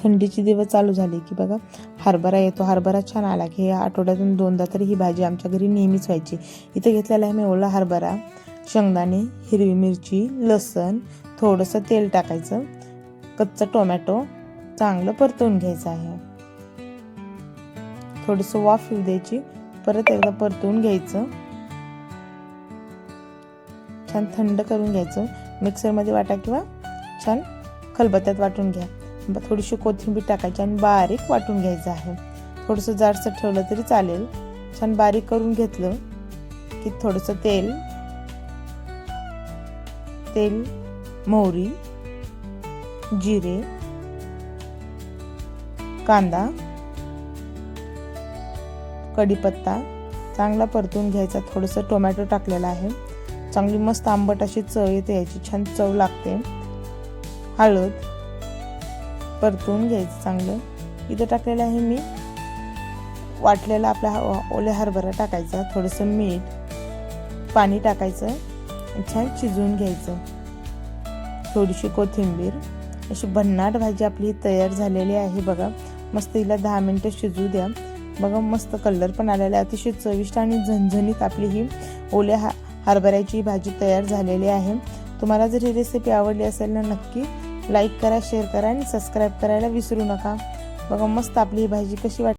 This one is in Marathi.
थंडीची दिवस चालू झाली की बघा हरभरा येतो. हरभरा छान आला की आठवड्यातून 2दा तरी ही भाजी आमच्या घरी नेहमीच व्हायची. इथे घेतलेला आहे मी ओला हरभरा, शेंगदाणे, हिरवी मिरची, लसण, थोडंसं तेल टाकायचं, कच्चा टोमॅटो चांगलं परतवून घ्यायचं आहे. थोडंसं वाफ येऊ द्यायची, परत एकदा परतवून घ्यायचं, छान थंड करून घ्यायचं. मिक्सरमध्ये वाटा किंवा छान खलबत्त्यात वाटून घ्या. थोडीशी कोथिंबीर टाकायची आणि बारीक वाटून घ्यायचं आहे. थोडंसं जाडसर ठेवलं तरी चालेल. छान बारीक करून घेतलं की थोडंसं तेल, मोहरी, जिरे, कांदा, कढीपत्ता चांगला परतून घ्यायचा. थोडंसं टोमॅटो टाकलेला आहे. चांगली मस्त आंबट अशी चव येते, याची छान चव लागते. हळद परतून घ्यायचं चांगलं. इथं टाकलेलं आहे मी वाटलेला आपला ओल्या हरभरा टाकायचा, थोडंसं मीठ, पाणी टाकायचं, छान शिजवून घ्यायचं. थोडीशी कोथिंबीर. अशी भन्नाट भाजी आपली तयार झालेली आहे बघा. मस्त हिला 10 मिनिटं शिजू द्या. बघा मस्त कलर पण आलेला आहे. अतिशय चविष्ट आणि झणझणीत आपली ही ओल्या हरभऱ्याची भाजी तयार झालेली आहे. तुम्हाला जर ही रेसिपी आवडली असेल ना, नक्की लाईक करा, शेअर करा आणि सबस्क्राईब करायला विसरू नका. बघा मस्त आपली ही भाजी कशी वाटते.